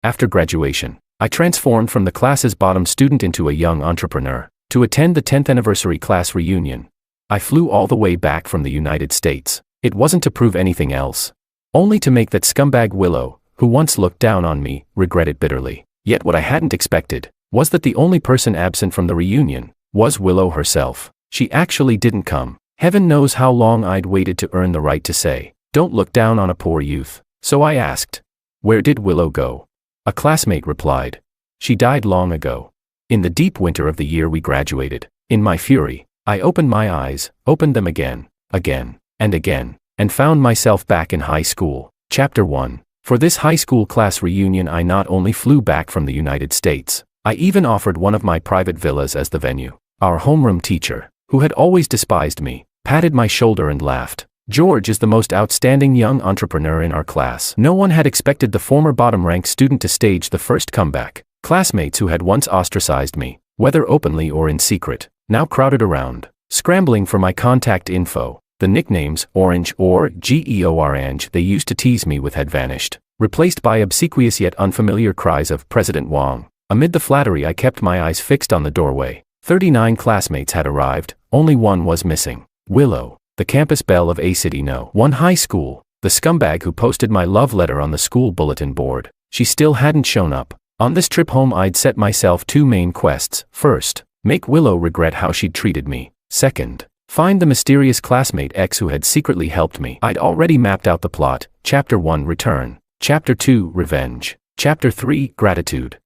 After graduation, I transformed from the class's bottom student into a young entrepreneur, to attend the 10th anniversary class reunion. I flew all the way back from the United States. It wasn't to prove anything else. Only to make that scumbag Willow, who once looked down on me, regret it bitterly. Yet what I hadn't expected was that the only person absent from the reunion was Willow herself. She actually didn't come. Heaven knows how long I'd waited to earn the right to say, "Don't look down on a poor youth." So I asked, "Where did Willow go?" A classmate replied, "She died long ago. In the deep winter of the year we graduated." In my fury, I opened my eyes, opened them again, and again, and found myself back in high school. Chapter 1. For this high school class reunion I not only flew back from the United States, I even offered one of my private villas as the venue. Our homeroom teacher, who had always despised me, patted my shoulder and laughed. "George is the most outstanding young entrepreneur in our class." No one had expected the former bottom-ranked student to stage the first comeback. Classmates who had once ostracized me, whether openly or in secret, now crowded around, scrambling for my contact info. The nicknames, Orange or Georange, they used to tease me with had vanished, replaced by obsequious yet unfamiliar cries of President Wong. Amid the flattery I kept my eyes fixed on the doorway. 39 classmates had arrived, only one was missing. Willow, the campus belle of A City No. 1 high school, the scumbag who posted my love letter on the school bulletin board. She still hadn't shown up. On this trip home I'd set myself 2 main quests. First, make Willow regret how she'd treated me. Second, find the mysterious classmate X who had secretly helped me. I'd already mapped out the plot. Chapter 1, Return. Chapter 2, Revenge. Chapter 3, Gratitude.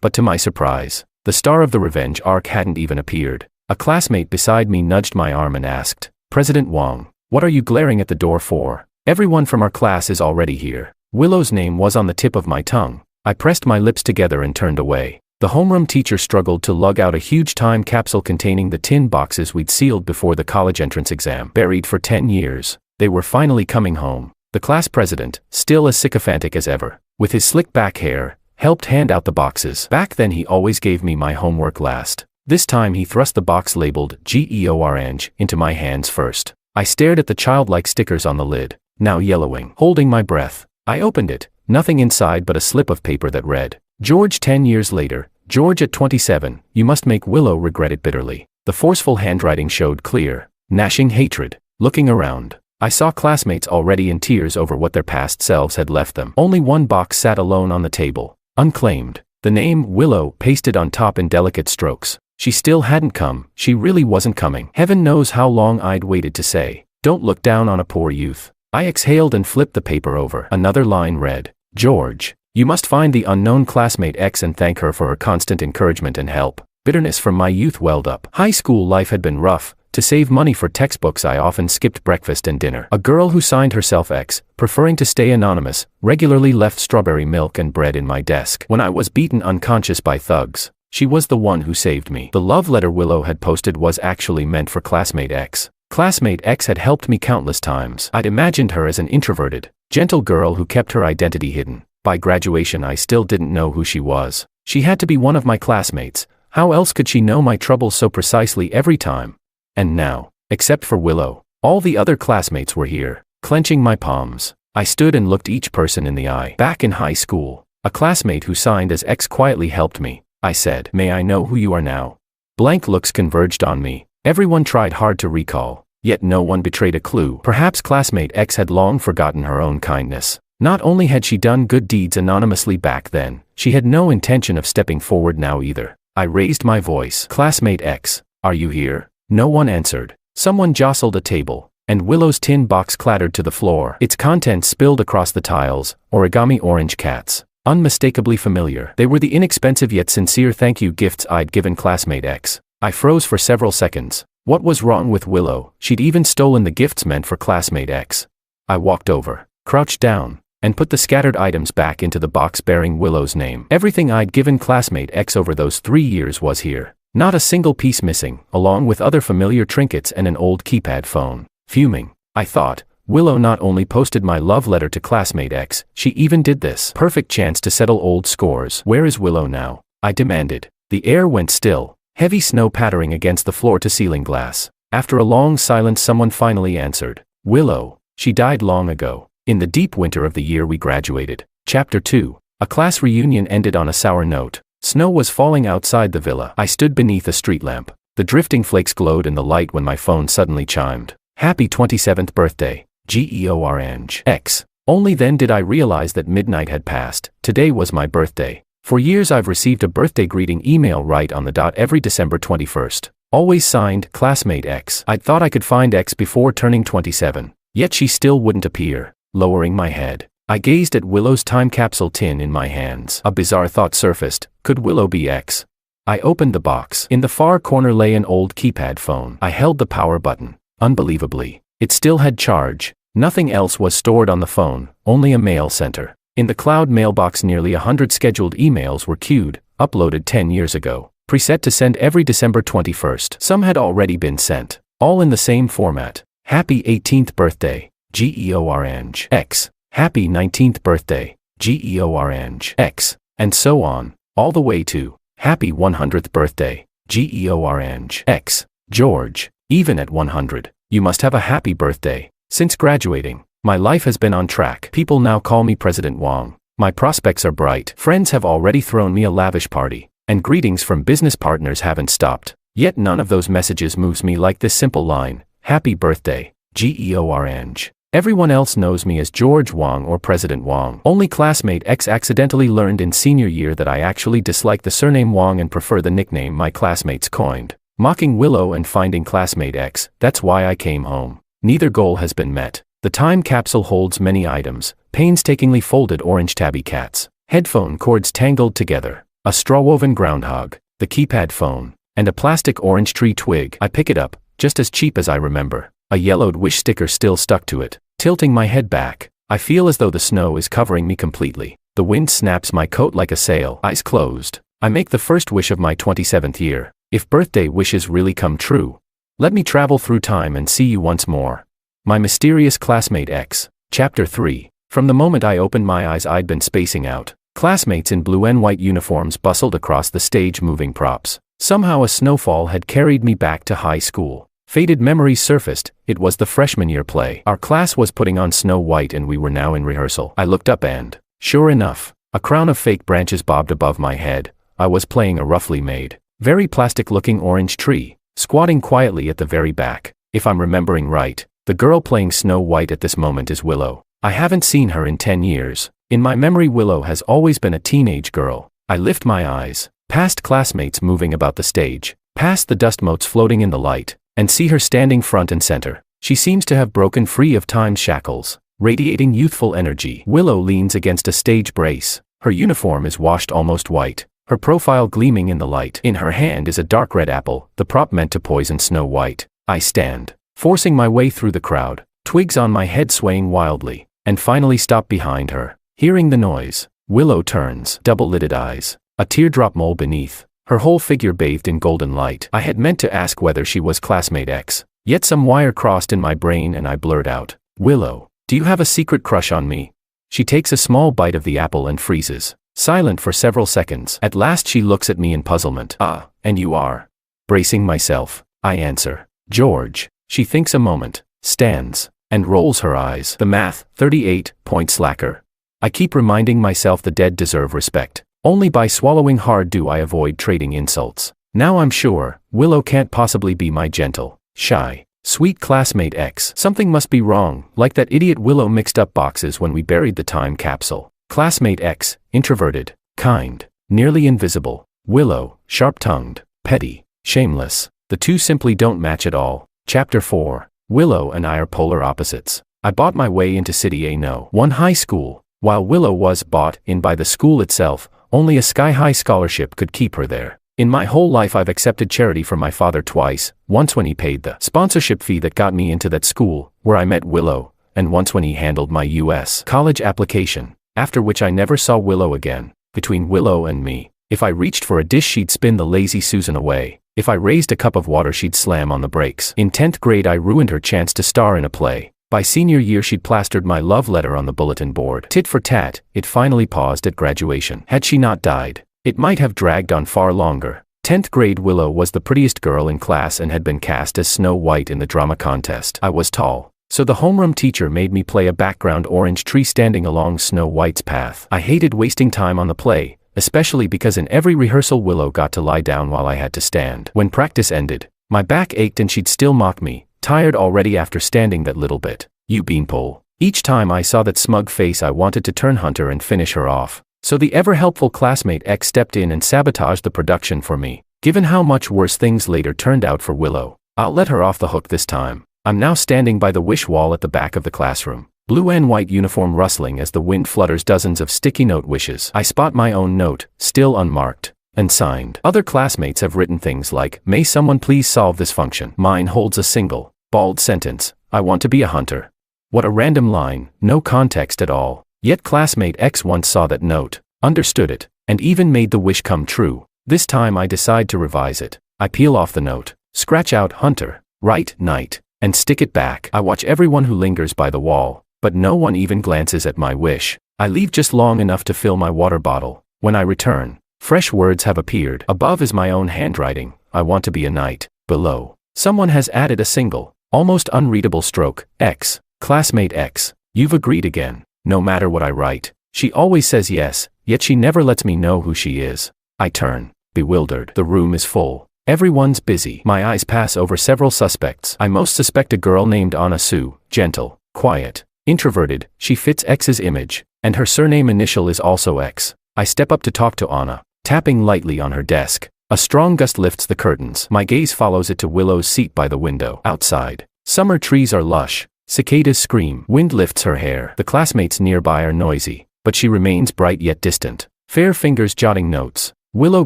But to my surprise, the star of the revenge arc hadn't even appeared. A classmate beside me nudged my arm and asked, "President Wong, what are you glaring at the door for? Everyone from our class is already here." Willow's name was on the tip of my tongue. I pressed my lips together and turned away. The homeroom teacher struggled to lug out a huge time capsule containing the tin boxes we'd sealed before the college entrance exam. Buried for 10 years, they were finally coming home. The class president, still as sycophantic as ever, with his slick back hair, helped hand out the boxes. Back then he always gave me my homework last. This time he thrust the box labeled Georange into my hands first. I stared at the childlike stickers on the lid, now yellowing. Holding my breath, I opened it, nothing inside but a slip of paper that read, "George 10 years later, George at 27, you must make Willow regret it bitterly." The forceful handwriting showed clear, gnashing hatred. Looking around, I saw classmates already in tears over what their past selves had left them. Only one box sat alone on the table, unclaimed, the name Willow pasted on top in delicate strokes. She still hadn't come. She really wasn't coming. Heaven knows how long I'd waited to say, "Don't look down on a poor youth." I exhaled and flipped the paper over. Another line read, "George, you must find the unknown classmate X and thank her for her constant encouragement and help." Bitterness from my youth welled up. High school life had been rough. To save money for textbooks I often skipped breakfast and dinner. A girl who signed herself X, preferring to stay anonymous, regularly left strawberry milk and bread in my desk. When I was beaten unconscious by thugs, she was the one who saved me. The love letter Willow had posted was actually meant for classmate X. Classmate X had helped me countless times. I'd imagined her as an introverted, gentle girl who kept her identity hidden. By graduation I still didn't know who she was. She had to be one of my classmates. How else could she know my troubles so precisely every time? And now, except for Willow, all the other classmates were here. Clenching my palms, I stood and looked each person in the eye. Back in high school, a classmate who signed as X quietly helped me. I said, "May I know who you are now?" Blank looks converged on me. Everyone tried hard to recall, yet no one betrayed a clue. Perhaps classmate X had long forgotten her own kindness. Not only had she done good deeds anonymously back then, she had no intention of stepping forward now either. I raised my voice. "Classmate X, are you here?" No one answered. Someone jostled a table, and Willow's tin box clattered to the floor. Its contents spilled across the tiles. Origami orange cats. Unmistakably familiar. They were the inexpensive yet sincere thank you gifts I'd given classmate X. I froze for several seconds. What was wrong with Willow? She'd even stolen the gifts meant for classmate X. I walked over, crouched down, and put the scattered items back into the box bearing Willow's name. Everything I'd given classmate X over those 3 years was here. Not a single piece missing, along with other familiar trinkets and an old keypad phone. Fuming, I thought, Willow not only posted my love letter to classmate X, she even did this. Perfect chance to settle old scores. Where is Willow now? I demanded. The air went still, heavy snow pattering against the floor-to-ceiling glass. After a long silence someone finally answered. Willow, she died long ago, in the deep winter of the year we graduated. Chapter 2. A class reunion ended on a sour note. Snow was falling outside the villa. I stood beneath a street lamp. The drifting flakes glowed in the light when my phone suddenly chimed. Happy 27th birthday, George X. Only then did I realize that midnight had passed. Today was my birthday. For years I've received a birthday greeting email right on the dot every December 21st. Always signed, Classmate X. I'd thought I could find X before turning 27. Yet she still wouldn't appear. Lowering my head, I gazed at Willow's time capsule tin in my hands. A bizarre thought surfaced. Could Willow be X? I opened the box. In the far corner lay an old keypad phone. I held the power button. Unbelievably, it still had charge. Nothing else was stored on the phone, only a mail center. In the cloud mailbox nearly 100 scheduled emails were queued, uploaded 10 years ago, preset to send every December 21st. Some had already been sent, all in the same format. Happy 18th birthday, George X. Happy 19th birthday, George X. And so on, all the way to Happy 100th birthday, George X. George. Even at 100, you must have a happy birthday. Since graduating, my life has been on track. People now call me President Wong. My prospects are bright. Friends have already thrown me a lavish party, and greetings from business partners haven't stopped. Yet none of those messages moves me like this simple line, Happy birthday, George. Everyone else knows me as George Wong or President Wong. Only Classmate X accidentally learned in senior year that I actually dislike the surname Wong and prefer the nickname my classmates coined. Mocking Willow and finding Classmate X, that's why I came home. Neither goal has been met. The time capsule holds many items, painstakingly folded orange tabby cats, headphone cords tangled together, a straw-woven groundhog, the keypad phone, and a plastic orange tree twig. I pick it up, just as cheap as I remember. A yellowed wish sticker still stuck to it. Tilting my head back, I feel as though the snow is covering me completely. The wind snaps my coat like a sail. Eyes closed, I make the first wish of my 27th year. If birthday wishes really come true, let me travel through time and see you once more. My mysterious Classmate X. Chapter 3. From the moment I opened my eyes I'd been spacing out. Classmates in blue and white uniforms bustled across the stage moving props. Somehow a snowfall had carried me back to high school. Faded memories surfaced. It was the freshman year play. Our class was putting on Snow White and we were now in rehearsal. I looked up and, sure enough, a crown of fake branches bobbed above my head. I was playing a roughly made, very plastic-looking orange tree, squatting quietly at the very back. If I'm remembering right, the girl playing Snow White at this moment is Willow. I haven't seen her in 10 years. In my memory Willow has always been a teenage girl. I lift my eyes, past classmates moving about the stage, past the dust motes floating in the light, and see her standing front and center. She seems to have broken free of time's shackles, radiating youthful energy. Willow leans against a stage brace. Her uniform is washed almost white, her profile gleaming in the light. In her hand is a dark red apple, the prop meant to poison Snow White. I stand, forcing my way through the crowd, twigs on my head swaying wildly, and finally stop behind her. Hearing the noise, Willow turns, double-lidded eyes, a teardrop mole beneath, her whole figure bathed in golden light. I had meant to ask whether she was Classmate X, yet some wire crossed in my brain and I blurred out, Willow, do you have a secret crush on me? She takes a small bite of the apple and freezes, silent for several seconds. At last she looks at me in puzzlement. Ah, and you are? Bracing myself, I answer, George. She thinks a moment, stands, and rolls her eyes. The math, 38, point slacker. I keep reminding myself the dead deserve respect. Only by swallowing hard do I avoid trading insults. Now I'm sure, Willow can't possibly be my gentle, shy, sweet Classmate X. Something must be wrong, like that idiot Willow mixed up boxes when we buried the time capsule. Classmate X, introverted, kind, nearly invisible. Willow, sharp-tongued, petty, shameless. The two simply don't match at all. Chapter 4. Willow and I are polar opposites. I bought my way into City A No. 1 high school, while Willow was bought in by the school itself. Only a sky-high scholarship could keep her there. In my whole life I've accepted charity from my father twice, once when he paid the sponsorship fee that got me into that school, where I met Willow, and once when he handled my U.S. college application, after which I never saw Willow again. Between Willow and me, if I reached for a dish she'd spin the lazy Susan away. If I raised a cup of water she'd slam on the brakes. In 10th grade I ruined her chance to star in a play. By senior year she'd plastered my love letter on the bulletin board. Tit for tat, it finally paused at graduation. Had she not died, it might have dragged on far longer. 10th grade Willow was the prettiest girl in class and had been cast as Snow White in the drama contest. I was tall, So the homeroom teacher made me play a background orange tree standing along Snow White's path. I hated wasting time on the play, especially because in every rehearsal Willow got to lie down while I had to stand. When practice ended, my back ached and she'd still mock me, tired already after standing that little bit. You beanpole. Each time I saw that smug face I wanted to turn Hunter and finish her off. So the ever-helpful classmate X stepped in and sabotaged the production for me. Given how much worse things later turned out for Willow, I'll let her off the hook this time. I'm now standing by the wish wall at the back of the classroom. Blue and white uniform rustling as the wind flutters dozens of sticky note wishes. I spot my own note, still unmarked, and signed. Other classmates have written things like, "May someone please solve this function." Mine holds a single, bald sentence, "I want to be a hunter." What a random line, no context at all. Yet classmate X once saw that note, understood it, and even made the wish come true. This time I decide to revise it. I peel off the note, scratch out hunter, write night, and stick it back. I watch everyone who lingers by the wall, but no one even glances at my wish. I leave just long enough to fill my water bottle. When I return, fresh words have appeared. Above is my own handwriting, "I want to be a knight." Below, someone has added a single, almost unreadable stroke, X. Classmate X, you've agreed again. No matter what I write, she always says yes, yet she never lets me know who she is. I turn, bewildered. The room is full. Everyone's busy. My eyes pass over several suspects. I most suspect a girl named Anna Sue, gentle, quiet, introverted. She fits X's image, and her surname initial is also X. I step up to talk to Anna, tapping lightly on her desk. A strong gust lifts the curtains. My gaze follows it to Willow's seat by the window. Outside, summer trees are lush. Cicadas scream. Wind lifts her hair. The classmates nearby are noisy, but she remains bright yet distant. Fair fingers jotting notes. Willow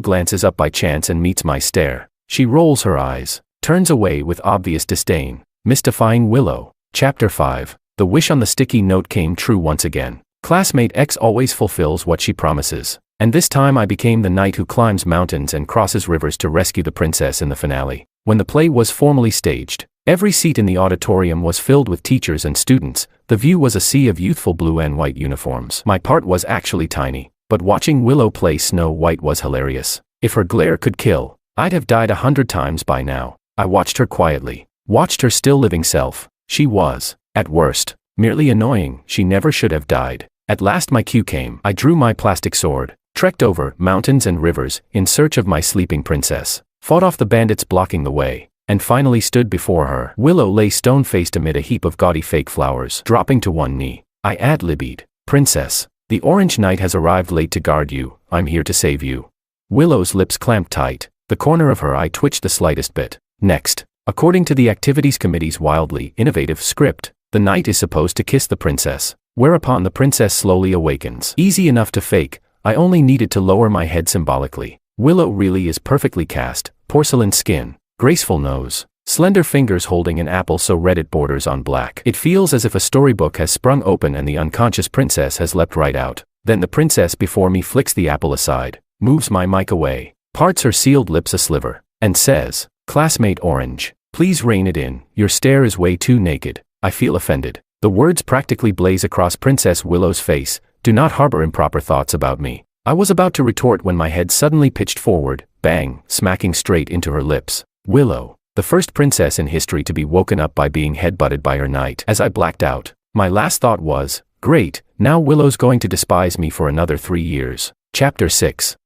glances up by chance and meets my stare. She rolls her eyes, turns away with obvious disdain. Mystifying Willow. Chapter 5. The wish on the sticky note came true once again. Classmate X always fulfills what she promises. And this time I became the knight who climbs mountains and crosses rivers to rescue the princess in the finale. When the play was formally staged, every seat in the auditorium was filled with teachers and students. The view was a sea of youthful blue and white uniforms. My part was actually tiny, but watching Willow play Snow White was hilarious. If her glare could kill, I'd have died 100 times by now. I watched her quietly, watched her still living self. She was, at worst, merely annoying. She never should have died. At last my cue came. I drew my plastic sword, trekked over mountains and rivers in search of my sleeping princess, fought off the bandits blocking the way, and finally stood before her. Willow lay stone-faced amid a heap of gaudy fake flowers. Dropping to one knee, I ad-libbied, "Princess, the Orange Knight has arrived late to guard you. I'm here to save you." Willow's lips clamped tight. The corner of her eye twitched the slightest bit. Next, according to the Activities Committee's wildly innovative script, the knight is supposed to kiss the princess, whereupon the princess slowly awakens. Easy enough to fake. I only needed to lower my head symbolically. Willow really is perfectly cast. Porcelain skin, graceful nose, slender fingers holding an apple so red it borders on black. It feels as if a storybook has sprung open and the unconscious princess has leapt right out. Then the princess before me flicks the apple aside, moves my mic away, parts her sealed lips a sliver, and says, "Classmate Orange, please rein it in. Your stare is way too naked." I feel offended. The words practically blaze across Princess Willow's face. "Do not harbor improper thoughts about me." I was about to retort when my head suddenly pitched forward, bang, smacking straight into her lips. Willow, the first princess in history to be woken up by being headbutted by her knight. As I blacked out, my last thought was, great, now Willow's going to despise me for another 3 years. Chapter 6.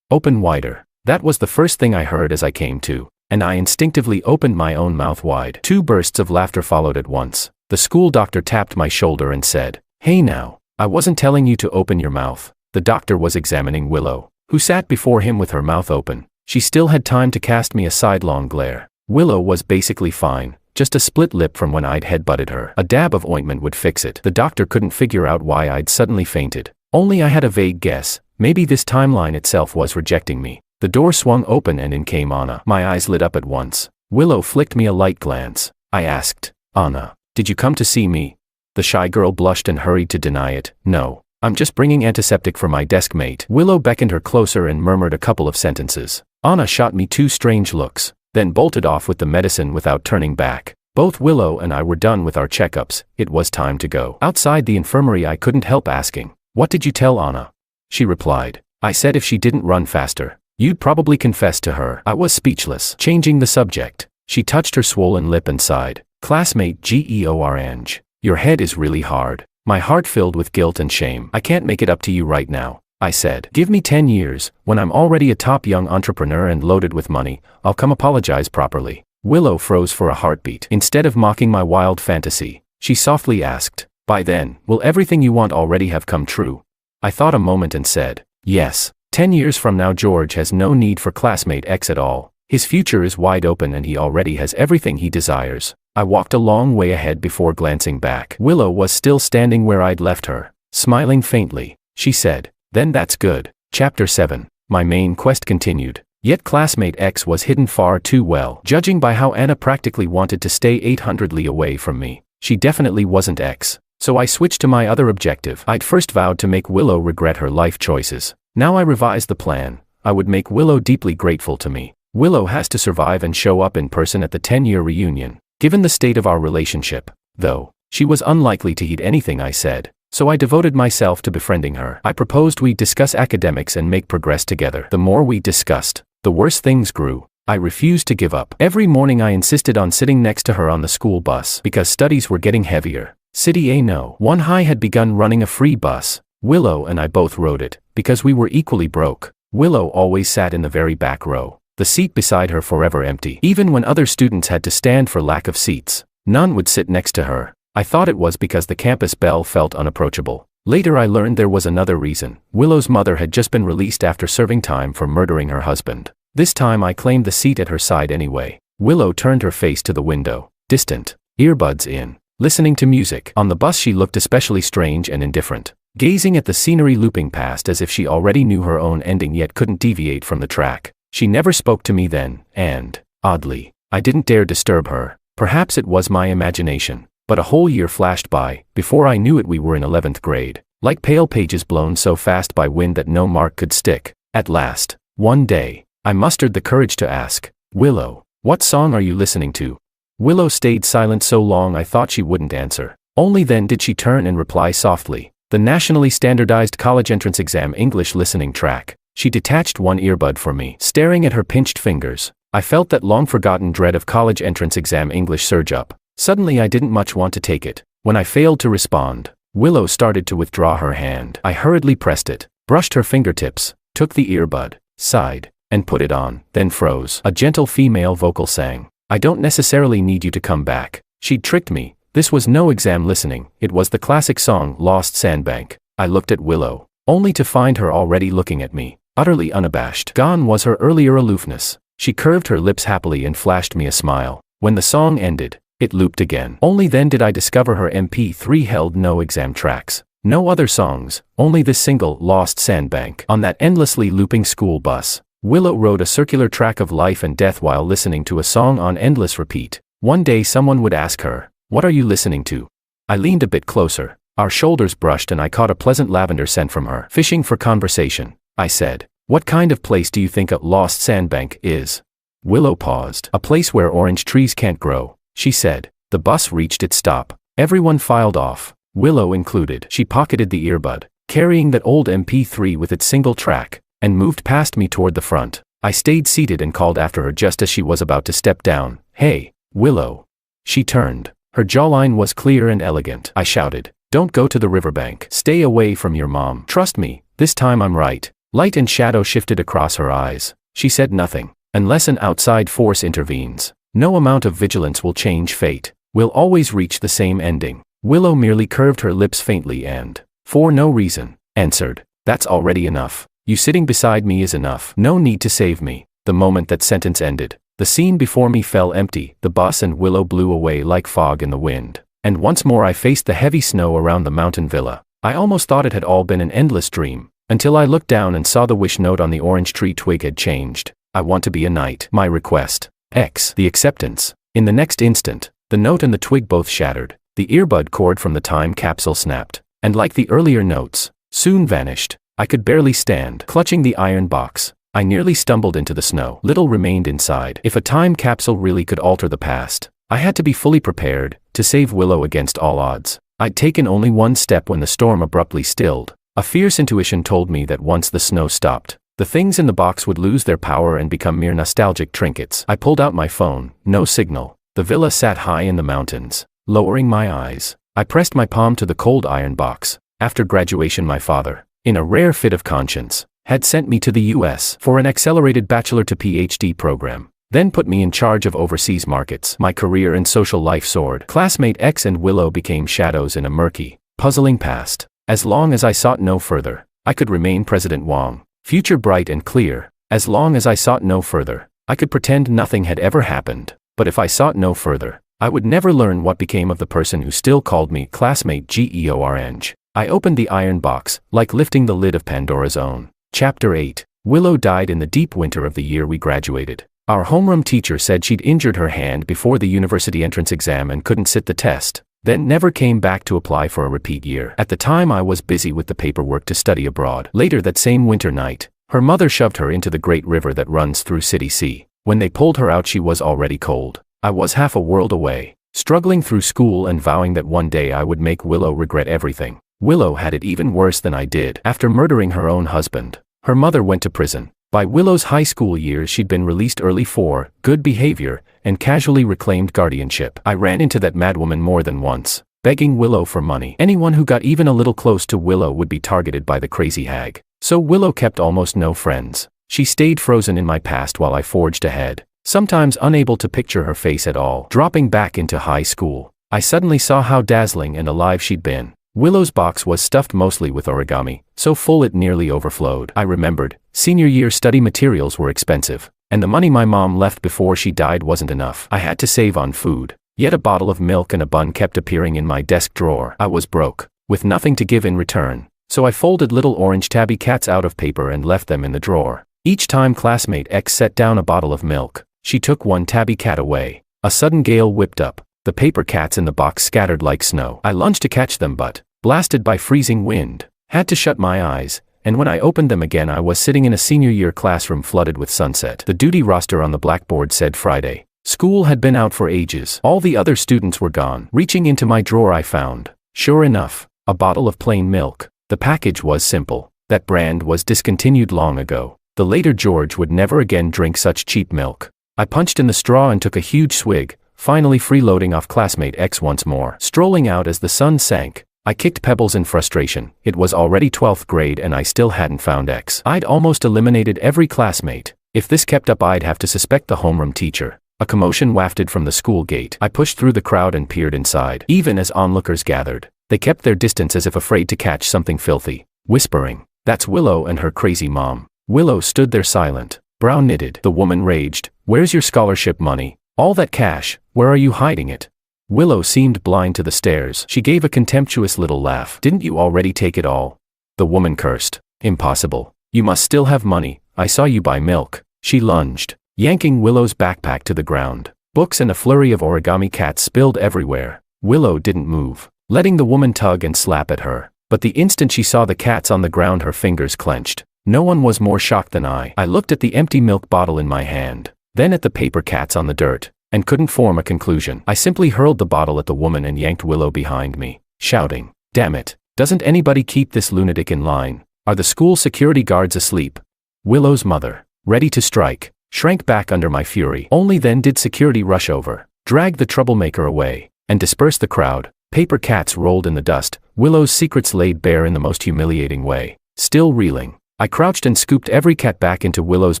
Open wider. That was the first thing I heard as I came to, and I instinctively opened my own mouth wide. 2 bursts of laughter followed at once. The school doctor tapped my shoulder and said, "Hey now, I wasn't telling you to open your mouth." The doctor was examining Willow, who sat before him with her mouth open. She still had time to cast me a sidelong glare. Willow was basically fine, just a split lip from when I'd headbutted her. A dab of ointment would fix it. The doctor couldn't figure out why I'd suddenly fainted. Only I had a vague guess. Maybe this timeline itself was rejecting me. The door swung open and in came Anna. My eyes lit up at once. Willow flicked me a light glance. I asked, "Anna, did you come to see me?" The shy girl blushed and hurried to deny it. "No, I'm just bringing antiseptic for my desk mate." Willow beckoned her closer and murmured a couple of sentences. Anna shot me 2 strange looks, then bolted off with the medicine without turning back. Both Willow and I were done with our checkups. It was time to go. Outside the infirmary I couldn't help asking, "What did you tell Anna?" She replied, "I said if she didn't run faster, you'd probably confess to her." I was speechless. Changing the subject, she touched her swollen lip and sighed. Classmate Georange. Your head is really hard. My heart filled with guilt and shame. I can't make it up to you right now, I said. Give me 10 years, when I'm already a top young entrepreneur and loaded with money, I'll come apologize properly. Willow froze for a heartbeat. Instead of mocking my wild fantasy, she softly asked, by then, will everything you want already have come true? I thought a moment and said, yes. 10 years from now George has no need for classmate X at all. His future is wide open and he already has everything he desires. I walked a long way ahead before glancing back. Willow was still standing where I'd left her, smiling faintly. She said, then that's good. Chapter 7. My main quest continued. Yet classmate X was hidden far too well. Judging by how Anna practically wanted to stay 800 li away from me, she definitely wasn't X. So I switched to my other objective. I'd first vowed to make Willow regret her life choices. Now I revised the plan. I would make Willow deeply grateful to me. Willow has to survive and show up in person at the 10-year reunion. Given the state of our relationship, though, she was unlikely to heed anything I said, so I devoted myself to befriending her. I proposed we discuss academics and make progress together. The more we discussed, the worse things grew. I refused to give up. Every morning I insisted on sitting next to her on the school bus because studies were getting heavier. City A No. 1 High had begun running a free bus. Willow and I both rode it, because we were equally broke. Willow always sat in the very back row, the seat beside her forever empty. Even when other students had to stand for lack of seats, none would sit next to her. I thought it was because the campus belle felt unapproachable. Later I learned there was another reason. Willow's mother had just been released after serving time for murdering her husband. This time I claimed the seat at her side anyway. Willow turned her face to the window, distant, earbuds in, listening to music. On the bus she looked especially strange and indifferent, gazing at the scenery looping past as if she already knew her own ending yet couldn't deviate from the track. She never spoke to me then, and, oddly, I didn't dare disturb her. Perhaps it was my imagination, but a whole year flashed by. Before I knew it we were in 11th grade, like pale pages blown so fast by wind that no mark could stick. At last, one day, I mustered the courage to ask, Willow, what song are you listening to? Willow stayed silent so long I thought she wouldn't answer. Only then did she turn and reply softly, the nationally standardized college entrance exam English listening track. She detached one earbud for me. Staring at her pinched fingers, I felt that long-forgotten dread of college entrance exam English surge up. Suddenly I didn't much want to take it. When I failed to respond, Willow started to withdraw her hand. I hurriedly pressed it, brushed her fingertips, took the earbud, sighed, and put it on, then froze. A gentle female vocal sang, I don't necessarily need you to come back. She'd tricked me. This was no exam listening. It was the classic song Lost Sandbank. I looked at Willow, only to find her already looking at me, utterly unabashed. Gone was her earlier aloofness. She curved her lips happily and flashed me a smile. When the song ended, it looped again. Only then did I discover her MP3 held no exam tracks. No other songs, only this single Lost Sandbank. On that endlessly looping school bus, Willow rode a circular track of life and death while listening to a song on endless repeat. One day someone would ask her, what are you listening to? I leaned a bit closer. Our shoulders brushed and I caught a pleasant lavender scent from her. Fishing for conversation, I said. What kind of place do you think a Lost Sandbank is? Willow paused. A place where orange trees can't grow, she said. The bus reached its stop. Everyone filed off, Willow included. She pocketed the earbud, carrying that old MP3 with its single track, and moved past me toward the front. I stayed seated and called after her just as she was about to step down. Hey, Willow. She turned. Her jawline was clear and elegant. I shouted, don't go to the riverbank. Stay away from your mom. Trust me, this time I'm right. Light and shadow shifted across her eyes. She said nothing. Unless an outside force intervenes, no amount of vigilance will change fate. We'll always reach the same ending. Willow merely curved her lips faintly and, for no reason, answered, that's already enough. You sitting beside me is enough. No need to save me. The moment that sentence ended, the scene before me fell empty. The bus and Willow blew away like fog in the wind. And once more I faced the heavy snow around the mountain villa. I almost thought it had all been an endless dream, until I looked down and saw the wish note on the orange tree twig had changed. I want to be a knight. My request. X. The acceptance. In the next instant, the note and the twig both shattered. The earbud cord from the time capsule snapped, and like the earlier notes, soon vanished. I could barely stand. Clutching the iron box, I nearly stumbled into the snow. Little remained inside. If a time capsule really could alter the past, I had to be fully prepared to save Willow against all odds. I'd taken only one step when the storm abruptly stilled. A fierce intuition told me that once the snow stopped, the things in the box would lose their power and become mere nostalgic trinkets. I pulled out my phone. No signal. The villa sat high in the mountains. Lowering my eyes, I pressed my palm to the cold iron box. After graduation, my father, in a rare fit of conscience, had sent me to the US for an accelerated bachelor to PhD program, then put me in charge of overseas markets. My career and social life soared. Classmate X and Willow became shadows in a murky, puzzling past. As long as I sought no further, I could remain President Wong, future bright and clear. As long as I sought no further, I could pretend nothing had ever happened. But if I sought no further, I would never learn what became of the person who still called me classmate Georange. I opened the iron box, like lifting the lid of Pandora's own. Chapter 8. Willow died in the deep winter of the year we graduated. Our homeroom teacher said she'd injured her hand before the university entrance exam and couldn't sit the test, then never came back to apply for a repeat year. At the time, I was busy with the paperwork to study abroad. Later that same winter night, her mother shoved her into the great river that runs through City C. When they pulled her out, she was already cold. I was half a world away, struggling through school and vowing that one day I would make Willow regret everything. Willow had it even worse than I did. After murdering her own husband, her mother went to prison. By Willow's high school years, she'd been released early for good behavior and casually reclaimed guardianship. I ran into that madwoman more than once, begging Willow for money. Anyone who got even a little close to Willow would be targeted by the crazy hag. So Willow kept almost no friends. She stayed frozen in my past while I forged ahead, sometimes unable to picture her face at all. Dropping back into high school, I suddenly saw how dazzling and alive she'd been. Willow's box was stuffed mostly with origami, so full it nearly overflowed. I remembered, senior year study materials were expensive, and the money my mom left before she died wasn't enough. I had to save on food, yet a bottle of milk and a bun kept appearing in my desk drawer. I was broke, with nothing to give in return, so I folded little orange tabby cats out of paper and left them in the drawer. Each time classmate X set down a bottle of milk, she took one tabby cat away. A sudden gale whipped up. The paper cats in the box scattered like snow. I lunged to catch them but, blasted by freezing wind, had to shut my eyes, and when I opened them again I was sitting in a senior year classroom flooded with sunset. The duty roster on the blackboard said Friday. School had been out for ages. All the other students were gone. Reaching into my drawer I found, sure enough, a bottle of plain milk. The package was simple. That brand was discontinued long ago. The later George would never again drink such cheap milk. I punched in the straw and took a huge swig, finally freeloading off classmate X once more. Strolling out as the sun sank, I kicked pebbles in frustration. It was already 12th grade and I still hadn't found X. I'd almost eliminated every classmate. If this kept up I'd have to suspect the homeroom teacher. A commotion wafted from the school gate. I pushed through the crowd and peered inside. Even as onlookers gathered, they kept their distance as if afraid to catch something filthy, whispering, "That's Willow and her crazy mom." Willow stood there silent, brow knitted. The woman raged, "Where's your scholarship money? All that cash, where are you hiding it?" Willow seemed blind to the stares. She gave a contemptuous little laugh. "Didn't you already take it all?" The woman cursed. "Impossible. You must still have money. I saw you buy milk." She lunged, yanking Willow's backpack to the ground. Books and a flurry of origami cats spilled everywhere. Willow didn't move, letting the woman tug and slap at her. But the instant she saw the cats on the ground her fingers clenched. No one was more shocked than I. I looked at the empty milk bottle in my hand, then at the paper cats on the dirt, and couldn't form a conclusion. I simply hurled the bottle at the woman and yanked Willow behind me, shouting, "Damn it, doesn't anybody keep this lunatic in line? Are the school security guards asleep?" Willow's mother, ready to strike, shrank back under my fury. Only then did security rush over, drag the troublemaker away, and disperse the crowd. Paper cats rolled in the dust, Willow's secrets laid bare in the most humiliating way. Still reeling, I crouched and scooped every cat back into Willow's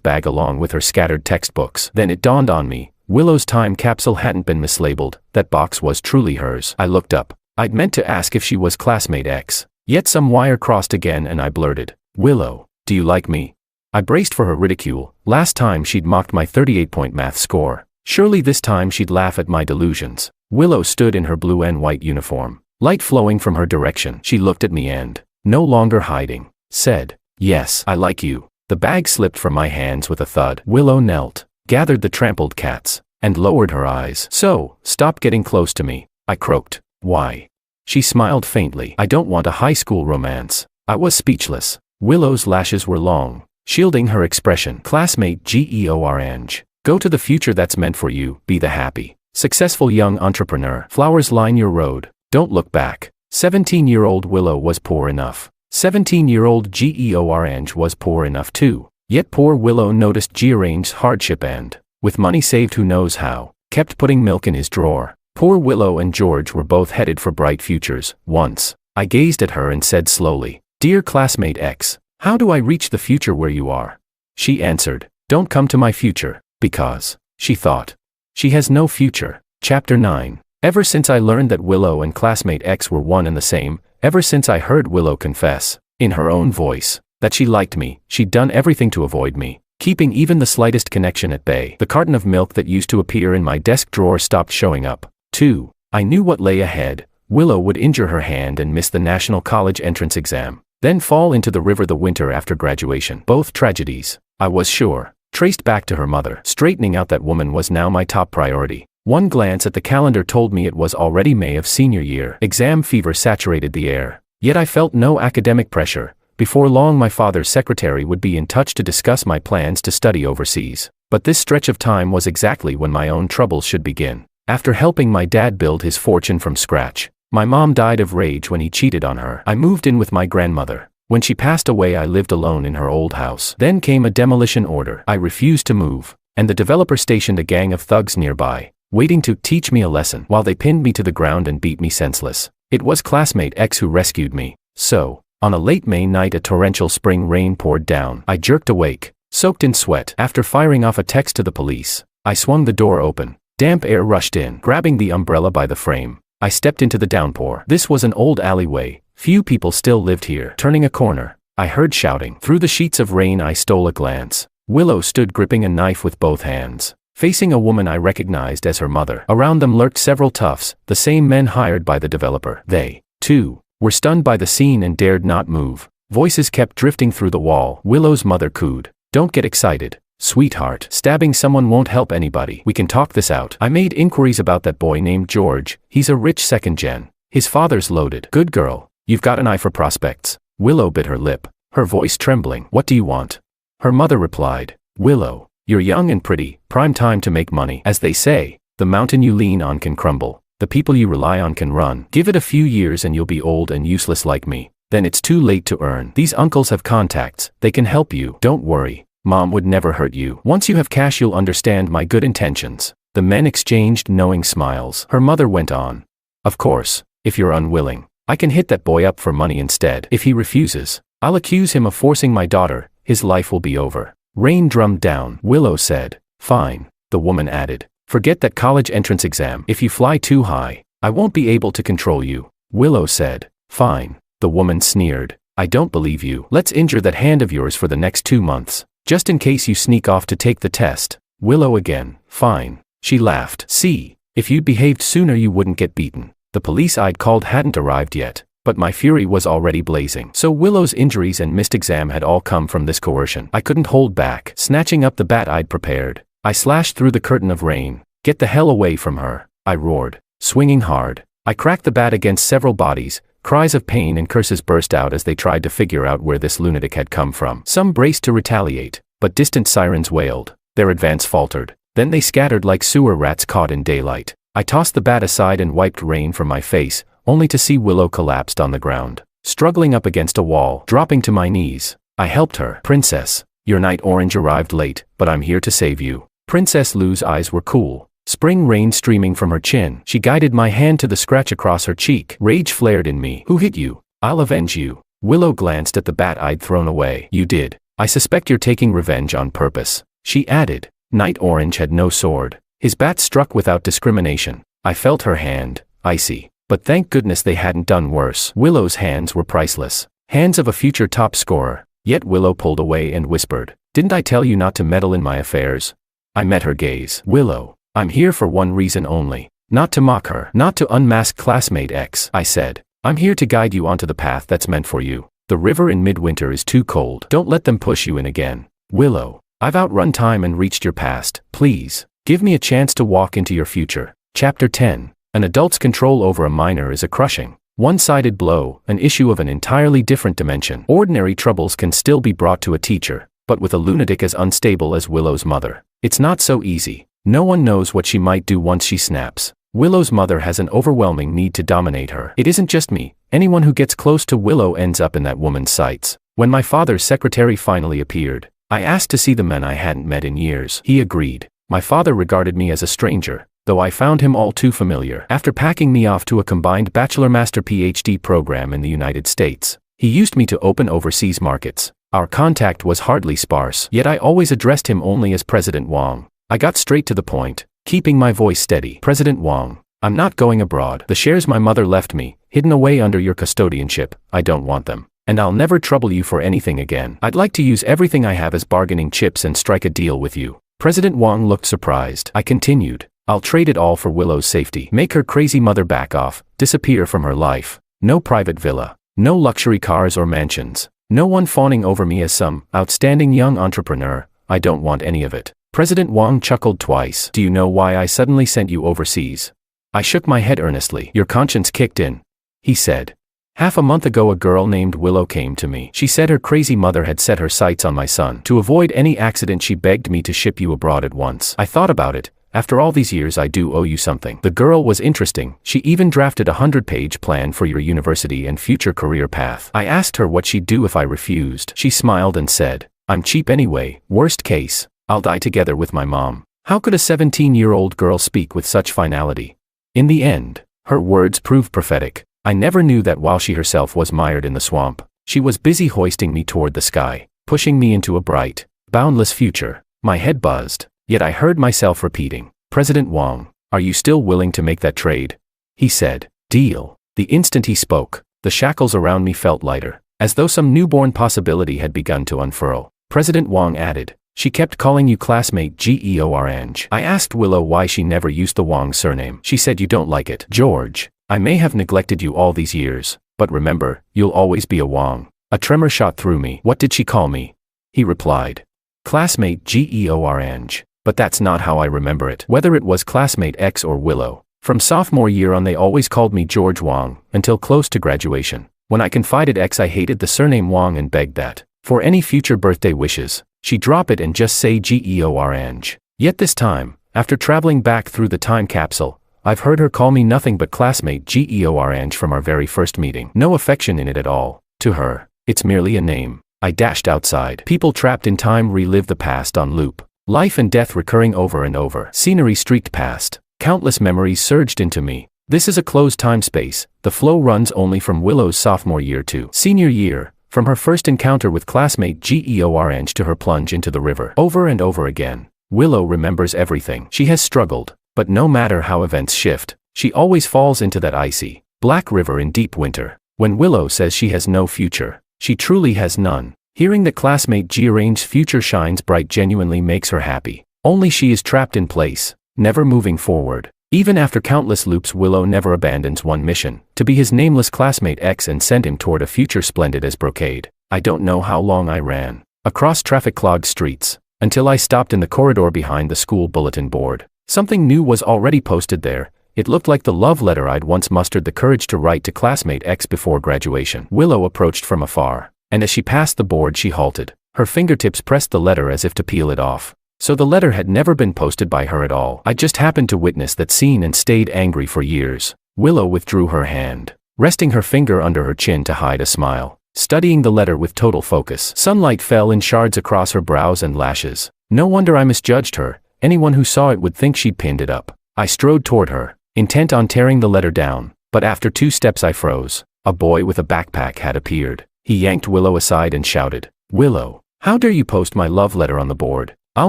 bag along with her scattered textbooks. Then it dawned on me. Willow's time capsule hadn't been mislabeled. That box was truly hers. I looked up. I'd meant to ask if she was classmate X. Yet some wire crossed again and I blurted, "Willow, do you like me?" I braced for her ridicule. Last time she'd mocked my 38-point math score. Surely this time she'd laugh at my delusions. Willow stood in her blue and white uniform, light flowing from her direction. She looked at me and, no longer hiding, said, "Yes, I like you." The bag slipped from my hands with a thud. Willow knelt, gathered the trampled cats, and lowered her eyes. "So, stop getting close to me," I croaked. "Why?" She smiled faintly. "I don't want a high school romance." I was speechless. Willow's lashes were long, shielding her expression. "Classmate Georange, go to the future that's meant for you. Be the happy, successful young entrepreneur. Flowers line your road. Don't look back." 17-year-old Willow was poor enough. 17-year-old Georange was poor enough too. Yet poor Willow noticed Georange's hardship and, with money saved who knows how, kept putting milk in his drawer. Poor Willow and George were both headed for bright futures. Once, I gazed at her and said slowly, "Dear classmate X, how do I reach the future where you are?" She answered, "Don't come to my future, because," she thought, "she has no future." Chapter 9. Ever since I learned that Willow and classmate X were one and the same, ever since I heard Willow confess, in her own voice, that she liked me, she'd done everything to avoid me, keeping even the slightest connection at bay. The carton of milk that used to appear in my desk drawer stopped showing up. 2. I knew what lay ahead. Willow would injure her hand and miss the National College entrance exam, then fall into the river the winter after graduation. Both tragedies, I was sure, traced back to her mother. Straightening out that woman was now my top priority. One glance at the calendar told me it was already May of senior year. Exam fever saturated the air. Yet I felt no academic pressure. Before long my father's secretary would be in touch to discuss my plans to study overseas. But this stretch of time was exactly when my own troubles should begin. After helping my dad build his fortune from scratch, my mom died of rage when he cheated on her. I moved in with my grandmother. When she passed away I lived alone in her old house. Then came a demolition order. I refused to move, and the developer stationed a gang of thugs nearby, waiting to teach me a lesson while they pinned me to the ground and beat me senseless. It was classmate X who rescued me. So, on a late May night a torrential spring rain poured down. I jerked awake, soaked in sweat. After firing off a text to the police, I swung the door open. Damp air rushed in. Grabbing the umbrella by the frame, I stepped into the downpour. This was an old alleyway. Few people still lived here. Turning a corner, I heard shouting. Through the sheets of rain I stole a glance. Willow stood gripping a knife with both hands, facing a woman I recognized as her mother. Around them lurked several toughs, the same men hired by the developer. They, too, were stunned by the scene and dared not move. Voices kept drifting through the wall. Willow's mother cooed, "Don't get excited, sweetheart. Stabbing someone won't help anybody. We can talk this out." I made inquiries about that boy named George. He's a rich second gen. His father's loaded. Good girl. You've got an eye for prospects. Willow bit her lip, her voice trembling. "What do you want?" Her mother replied, "Willow, you're young and pretty, prime time to make money. As they say, the mountain you lean on can crumble. The people you rely on can run. Give it a few years and you'll be old and useless like me. Then it's too late to earn. These uncles have contacts. They can help you. Don't worry. Mom would never hurt you. Once you have cash you'll understand my good intentions." The men exchanged knowing smiles. Her mother went on, "Of course, if you're unwilling, I can hit that boy up for money instead. If he refuses, I'll accuse him of forcing my daughter. His life will be over." Rain drummed down. Willow said, "Fine." The woman added, "Forget that college entrance exam. If you fly too high, I won't be able to control you." Willow said, "Fine." The woman sneered, "I don't believe you. Let's injure that hand of yours for the next 2 months. Just in case you sneak off to take the test." Willow again, "Fine." She laughed. "See, if you'd behaved sooner you wouldn't get beaten." The police I'd called hadn't arrived yet, but my fury was already blazing. So Willow's injuries and missed exam had all come from this coercion. I couldn't hold back. Snatching up the bat I'd prepared, I slashed through the curtain of rain. "Get the hell away from her," I roared, swinging hard. I cracked the bat against several bodies. Cries of pain and curses burst out as they tried to figure out where this lunatic had come from. Some braced to retaliate, but distant sirens wailed. Their advance faltered. Then they scattered like sewer rats caught in daylight. I tossed the bat aside and wiped rain from my face, only to see Willow collapsed on the ground, struggling up against a wall. Dropping to my knees, I helped her. "Princess, your Night Orange arrived late, but I'm here to save you." Princess Lou's eyes were cool, spring rain streaming from her chin. She guided my hand to the scratch across her cheek. Rage flared in me. "Who hit you? I'll avenge you." Willow glanced at the bat I'd thrown away. "You did. I suspect you're taking revenge on purpose," she added. Night Orange had no sword. His bat struck without discrimination. I felt her hand, icy, but thank goodness they hadn't done worse. Willow's hands were priceless. Hands of a future top scorer. Yet Willow pulled away and whispered, "Didn't I tell you not to meddle in my affairs?" I met her gaze. "Willow, I'm here for one reason only. Not to mock her. Not to unmask classmate X," I said. "I'm here to guide you onto the path that's meant for you. The river in midwinter is too cold. Don't let them push you in again. Willow, I've outrun time and reached your past. Please, give me a chance to walk into your future." Chapter 10. An adult's control over a minor is a crushing, one-sided blow, an issue of an entirely different dimension. Ordinary troubles can still be brought to a teacher, but with a lunatic as unstable as Willow's mother, it's not so easy. No one knows what she might do once she snaps. Willow's mother has an overwhelming need to dominate her. It isn't just me. Anyone who gets close to Willow ends up in that woman's sights. When my father's secretary finally appeared, I asked to see the man I hadn't met in years. He agreed. My father regarded me as a stranger, though I found him all too familiar. After packing me off to a combined bachelor-master PhD program in the United States, he used me to open overseas markets. Our contact was hardly sparse, yet I always addressed him only as President Wang. I got straight to the point, keeping my voice steady. President Wang, I'm not going abroad. The shares my mother left me, hidden away under your custodianship, I don't want them. And I'll never trouble you for anything again. I'd like to use everything I have as bargaining chips and strike a deal with you. President Wang looked surprised. I continued, I'll trade it all for Willow's safety. Make her crazy mother back off, disappear from her life. No private villa, no luxury cars or mansions, no one fawning over me as some outstanding young entrepreneur. I don't want any of it. President Wang chuckled twice. Do you know why I suddenly sent you overseas? I shook my head earnestly. Your conscience kicked in, he said. Half a month ago a girl named Willow came to me. She said her crazy mother had set her sights on my son. To avoid any accident she begged me to ship you abroad at once. I thought about it. After all these years I do owe you something. The girl was interesting. She even drafted a 100-page plan for your university and future career path. I asked her what she'd do if I refused. She smiled and said, I'm cheap anyway. Worst case, I'll die together with my mom. How could a 17-year-old girl speak with such finality? In the end, her words proved prophetic. I never knew that while she herself was mired in the swamp, she was busy hoisting me toward the sky, pushing me into a bright, boundless future. My head buzzed, yet I heard myself repeating, President Wang, are you still willing to make that trade? He said, deal. The instant he spoke, the shackles around me felt lighter, as though some newborn possibility had begun to unfurl. President Wang added, she kept calling you classmate Georange. I asked Willow why she never used the Wang surname. She said you don't like it. George, I may have neglected you all these years, but remember, you'll always be a Wang. A tremor shot through me. What did she call me? He replied, classmate Georange. But that's not how I remember it. Whether it was classmate X or Willow, from sophomore year on they always called me George Wang, until close to graduation. When I confided X I hated the surname Wang and begged that, for any future birthday wishes, she drop it and just say Georange. Yet this time, after traveling back through the time capsule, I've heard her call me nothing but classmate Georange from our very first meeting. No affection in it at all. To her, it's merely a name. I dashed outside. People trapped in time relive the past on loop. Life and death recurring over and over. Scenery streaked past. Countless memories surged into me. This is a closed time space. The flow runs only from Willow's sophomore year to senior year, from her first encounter with classmate Georange to her plunge into the river. Over and over again, Willow remembers everything. She has struggled, but no matter how events shift, she always falls into that icy, black river in deep winter. When Willow says she has no future, she truly has none. Hearing that classmate Georange's future shines bright genuinely makes her happy. Only she is trapped in place, never moving forward. Even after countless loops, Willow never abandons one mission, to be his nameless classmate X and send him toward a future splendid as brocade. I don't know how long I ran, across traffic-clogged streets, until I stopped in the corridor behind the school bulletin board. Something new was already posted there. It looked like the love letter I'd once mustered the courage to write to classmate X before graduation. Willow approached from afar, and as she passed the board she halted. Her fingertips pressed the letter as if to peel it off. So the letter had never been posted by her at all. I just happened to witness that scene and stayed angry for years. Willow withdrew her hand, resting her finger under her chin to hide a smile, studying the letter with total focus. Sunlight fell in shards across her brows and lashes. No wonder I misjudged her. Anyone who saw it would think she'd pinned it up. I strode toward her, intent on tearing the letter down, but after 2 steps I froze. A boy with a backpack had appeared. He yanked Willow aside and shouted, Willow, how dare you post my love letter on the board? I'll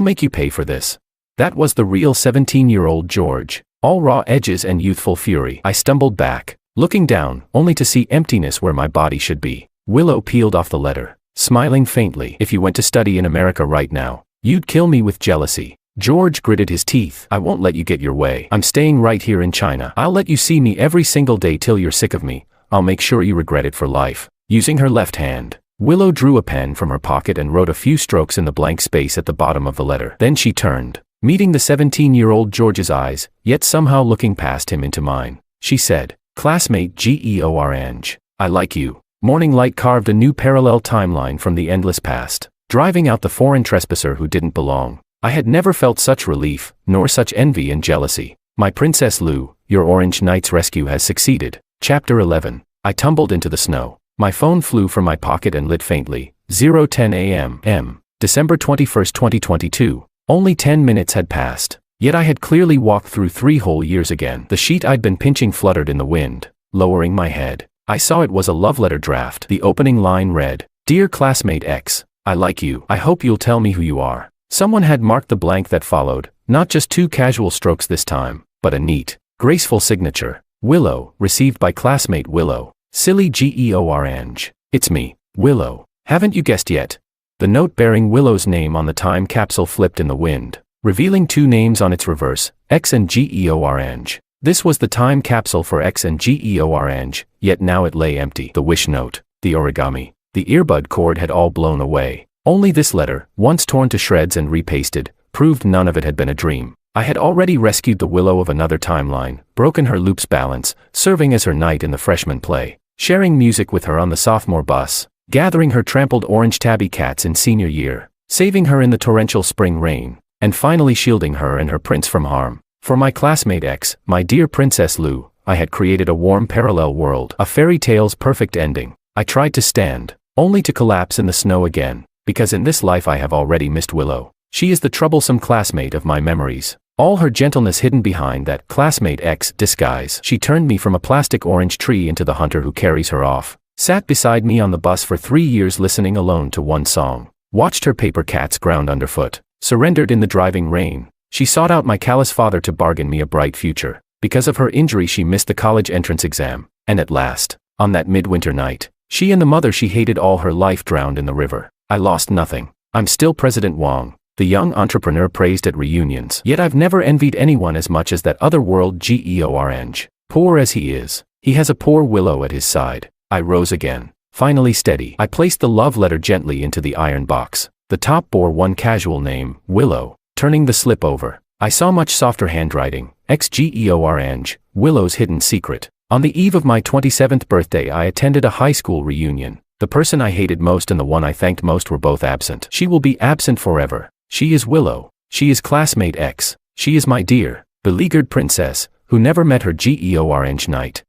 make you pay for this. That was the real 17-year-old George, all raw edges and youthful fury. I stumbled back, looking down, only to see emptiness where my body should be. Willow peeled off the letter, smiling faintly. If you went to study in America right now, you'd kill me with jealousy. George gritted his teeth. I won't let you get your way. I'm staying right here in China. I'll let you see me every single day till you're sick of me. I'll make sure you regret it for life. Using her left hand, Willow drew a pen from her pocket and wrote a few strokes in the blank space at the bottom of the letter. Then she turned, meeting the 17-year-old George's eyes, yet somehow looking past him into mine. She said, classmate Georange, I like you. Morning light carved a new parallel timeline from the endless past, driving out the foreign trespasser who didn't belong. I had never felt such relief, nor such envy and jealousy. My Princess Lu, your Orange Knight's rescue has succeeded. Chapter 11. I tumbled into the snow. My phone flew from my pocket and lit faintly. 0:10 a.m. December 21, 2022. Only 10 minutes had passed. Yet I had clearly walked through 3 whole years again. The sheet I'd been pinching fluttered in the wind. Lowering my head, I saw it was a love letter draft. The opening line read, "Dear classmate X, I like you. I hope you'll tell me who you are." Someone had marked the blank that followed, not just 2 casual strokes this time, but a neat, graceful signature. Willow, received by classmate Willow. Silly Georange. It's me, Willow. Haven't you guessed yet? The note bearing Willow's name on the time capsule flipped in the wind, revealing 2 names on its reverse, X and Georange. This was the time capsule for X and Georange, yet now it lay empty. The wish note, the origami, the earbud cord had all blown away. Only this letter, once torn to shreds and repasted, proved none of it had been a dream. I had already rescued the Willow of another timeline, broken her loop's balance, serving as her knight in the freshman play, sharing music with her on the sophomore bus, gathering her trampled orange tabby cats in senior year, saving her in the torrential spring rain, and finally shielding her and her prince from harm. For my classmate X, my dear Princess Lou, I had created a warm parallel world, a fairy tale's perfect ending. I tried to stand, only to collapse in the snow again, because in this life I have already missed Willow. She is the troublesome classmate of my memories, all her gentleness hidden behind that classmate X disguise. She turned me from a plastic orange tree into the hunter who carries her off, sat beside me on the bus for 3 years listening alone to one song, watched her paper cats ground underfoot, surrendered in the driving rain. She sought out my callous father to bargain me a bright future. Because of her injury she missed the college entrance exam, and at last, on that midwinter night, she and the mother she hated all her life drowned in the river. I lost nothing. I'm still President Wong, the young entrepreneur praised at reunions. Yet I've never envied anyone as much as that otherworld Georange. Poor as he is, he has a poor Willow at his side. I rose again, finally steady. I placed the love letter gently into the iron box. The top bore one casual name, Willow. Turning the slip over, I saw much softer handwriting, Georange, Willow's hidden secret. On the eve of my 27th birthday I attended a high school reunion. The person I hated most and the one I thanked most were both absent. She will be absent forever. She is Willow. She is classmate X. She is my dear, beleaguered princess, who never met her Georange knight.